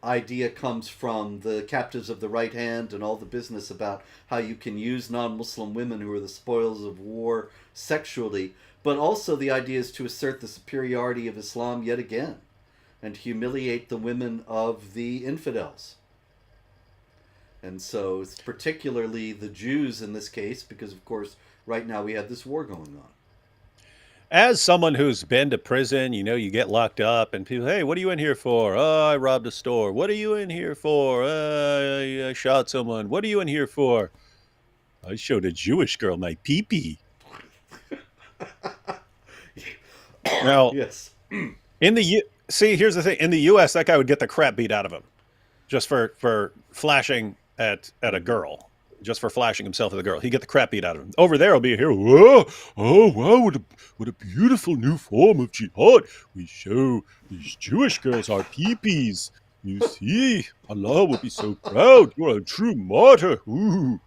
idea comes from the captives of the right hand and all the business about how you can use non-Muslim women who are the spoils of war sexually, but also the idea is to assert the superiority of Islam yet again and humiliate the women of the infidels. And so it's particularly the Jews in this case because, of course, right now we have this war going on. As someone who's been to prison, you get locked up and people, hey, what are you in here for? Oh, I robbed a store. What are you in here for? I shot someone. What are you in here for? I showed a Jewish girl my pee-pee. Now, Yes. see, here's the thing. In the U.S., that guy would get the crap beat out of him just for flashing at a girl, just for flashing himself at the girl. He'd get the crap beat out of him. Over there, he'll be a hero. Whoa, oh wow, what a beautiful new form of jihad. We show these Jewish girls our peepees. You see, Allah will be so proud. You're a true martyr. Ooh.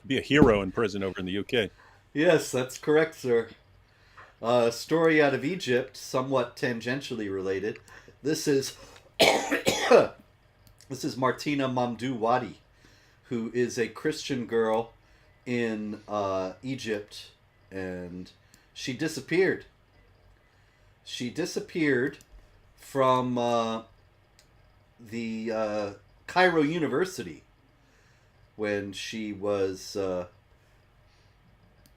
Be a hero in prison over in the UK. Yes, that's correct, sir. A story out of Egypt, somewhat tangentially related. This is this is Martina Mamdou Wadi, who is a Christian girl in Egypt, and she disappeared. She disappeared from the Cairo University when she was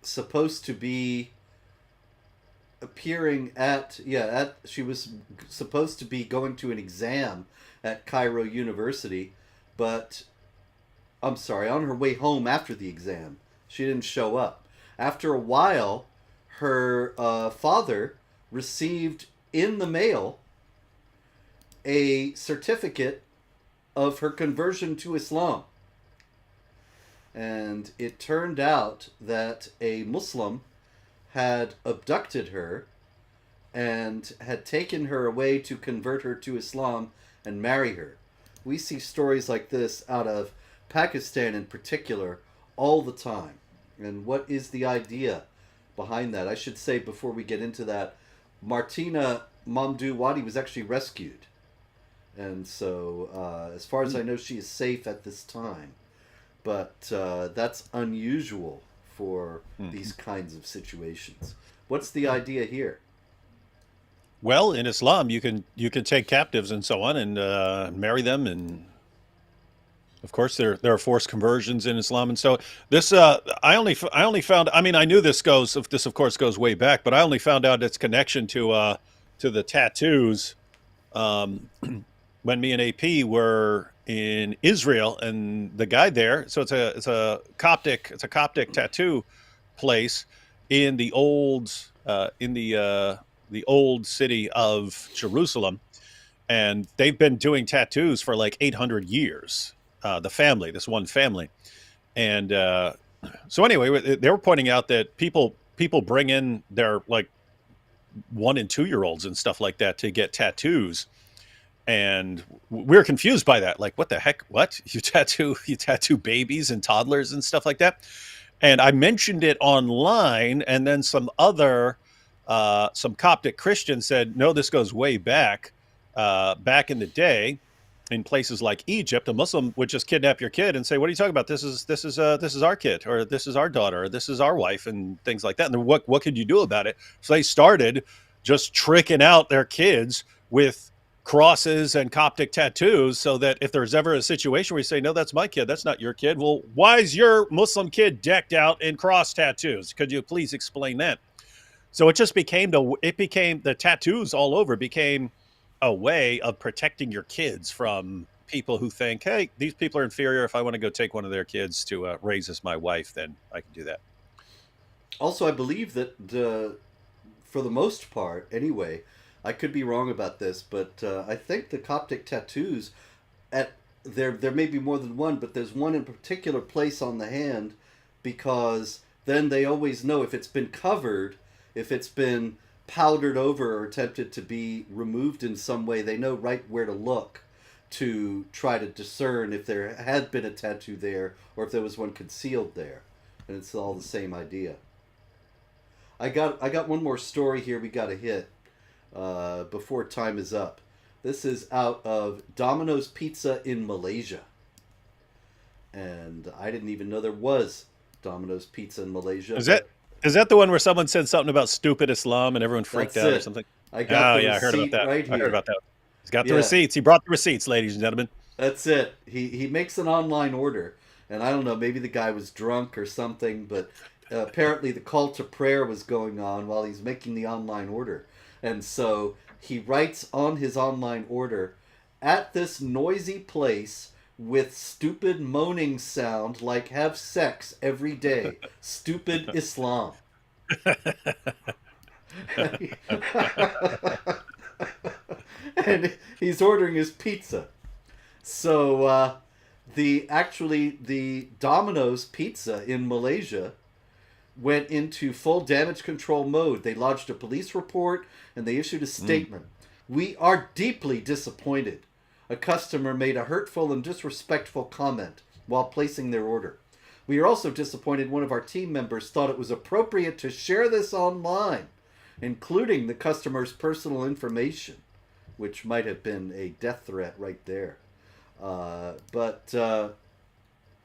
supposed to be appearing she was supposed to be going to an exam at Cairo University, but I'm sorry, on her way home after the exam, she didn't show up. After a while, her father received in the mail a certificate of her conversion to Islam. And it turned out that a Muslim had abducted her and had taken her away to convert her to Islam and marry her. We see stories like this out of Pakistan in particular all the time. And what is the idea behind that? I should say before we get into that, Martina Mamdou Wadi was actually rescued. And so, as far as I know, she is safe at this time. But that's unusual for these kinds of situations. What's the idea here? Well, in Islam, you can take captives and so on and marry them, and Of course, there are forced conversions in Islam, and so this I only found. I mean, I knew this goes. This of course goes way back, but I only found out its connection to the tattoos um, when me and AP were in Israel, and the guy there. So it's a Coptic tattoo place in the old city of Jerusalem, and they've been doing tattoos for like 800 years. This one family, and so anyway, they were pointing out that people bring in their like 1 and 2 year olds and stuff like that to get tattoos, and we're confused by that. Like, what the heck? What you tattoo babies and toddlers and stuff like that? And I mentioned it online, and then some Coptic Christians said, no, this goes way back. Back in the day, in places like Egypt, a Muslim would just kidnap your kid and say, "What are you talking about? This is our kid, or this is our daughter, or this is our wife," and things like that. And then what could you do about it? So they started just tricking out their kids with crosses and Coptic tattoos, so that if there's ever a situation where you say, "No, that's my kid, that's not your kid," well, why is your Muslim kid decked out in cross tattoos? Could you please explain that? So it just became the tattoos all over became a way of protecting your kids from people who think, hey, these people are inferior. If I want to go take one of their kids to raise as my wife, then I can do that. Also, I believe that for the most part, anyway, I could be wrong about this, but I think the Coptic tattoos at there may be more than one, but there's one in particular place on the hand because then they always know if it's been covered, if it's been powdered over or attempted to be removed in some way, they know right where to look to try to discern if there had been a tattoo there or if there was one concealed there. And it's all the same idea. I got one more story here we got to hit before time is up. This is out of Domino's Pizza in Malaysia. And I didn't even know there was Domino's Pizza in Malaysia. Is that the one where someone said something about stupid Islam and everyone freaked That's out or it. something? I got the I heard about receipt that. right I heard here. about that. He's got the Yeah, receipts. He brought the receipts, ladies and gentlemen. that's it. He makes an online order, and I don't know, maybe the guy was drunk or something, but apparently the call to prayer was going on while he's making the online order. And so he writes on his online order, at this noisy place with stupid moaning sound like have sex every day. Stupid Islam. And he's ordering his pizza. So the Domino's Pizza in Malaysia went into full damage control mode. They lodged a police report and they issued a statement. We are deeply disappointed. A customer made a hurtful and disrespectful comment while placing their order. We are also disappointed one of our team members thought it was appropriate to share this online, including the customer's personal information, which might have been a death threat right there. But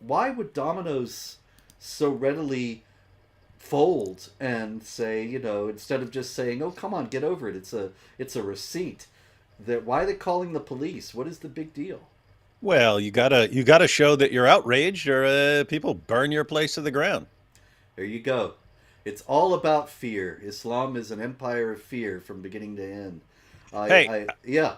why would Domino's so readily fold and say, instead of just saying, "Oh, come on, get over it. It's a receipt." Why are they calling the police? What is the big deal? Well, you gotta show that you're outraged, or people burn your place to the ground. There you go. It's all about fear. Islam is an empire of fear from beginning to end. Hey, Yeah.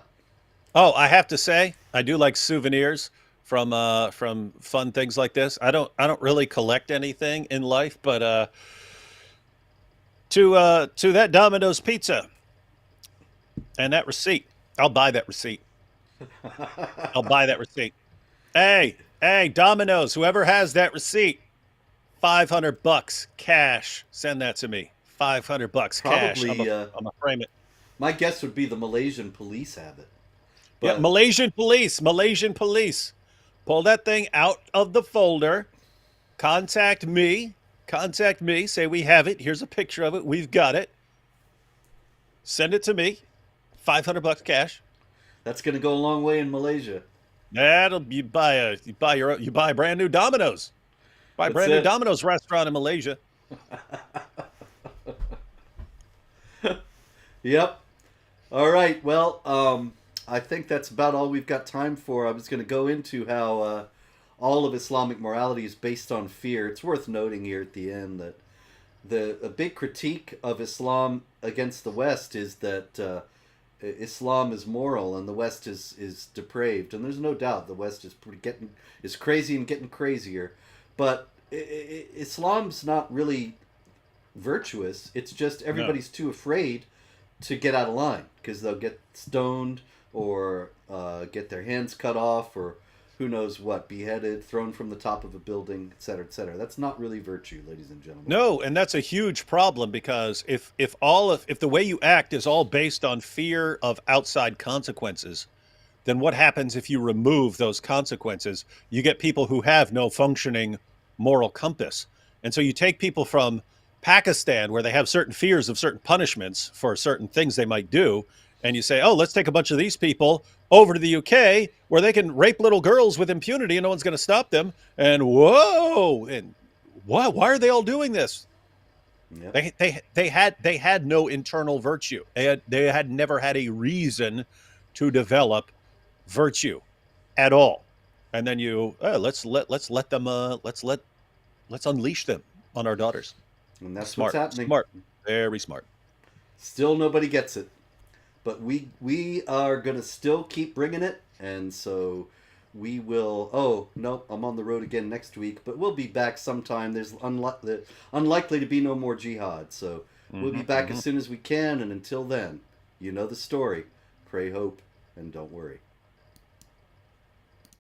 oh, I have to say, I do like souvenirs from fun things like this. I don't really collect anything in life, but to that Domino's pizza and that receipt, I'll buy that receipt. I'll buy that receipt. Hey, Domino's, whoever has that receipt, $500 cash. Send that to me. $500 cash. I'm Probably, gonna frame it. my guess would be the Malaysian police have it. Yeah, But Malaysian police. Malaysian police. Pull that thing out of the folder. Contact me. Contact me. Say we have it. Here's a picture of it. We've got it. Send it to me. $500 cash. that's going to go a long way in Malaysia. That'll you buy a brand new Domino's. Buy a That's brand new it. Domino's restaurant in Malaysia. Yep. All right. Well, I think that's about all we've got time for. I was going to go into how all of Islamic morality is based on fear. It's worth noting here at the end that a big critique of Islam against the West is that Islam is moral and the West is depraved. And there's no doubt the West is crazy and getting crazier. But Islam's not really virtuous. It's just everybody's too afraid to get out of line because they'll get stoned or get their hands cut off or who knows what, beheaded, thrown from the top of a building, etc., etc. That's not really virtue, ladies and gentlemen. No, and that's a huge problem because if the way you act is all based on fear of outside consequences, then what happens if you remove those consequences? You get people who have no functioning moral compass. And so you take people from Pakistan where they have certain fears of certain punishments for certain things they might do, and you say, oh, let's take a bunch of these people over to the UK where they can rape little girls with impunity and no one's going to stop them. And whoa, and why are they all doing this? Yep. They had no internal virtue. They had never had a reason to develop virtue at all. And then let's unleash them on our daughters. And that's smart, what's happening. Smart, very smart. Still nobody gets it. But we are going to still keep bringing it, and so we will... Oh, no, I'm on the road again next week, but we'll be back sometime. There's unlikely to be no more jihad, so we'll be back as soon as we can, and until then, you know the story. Pray, hope, and don't worry.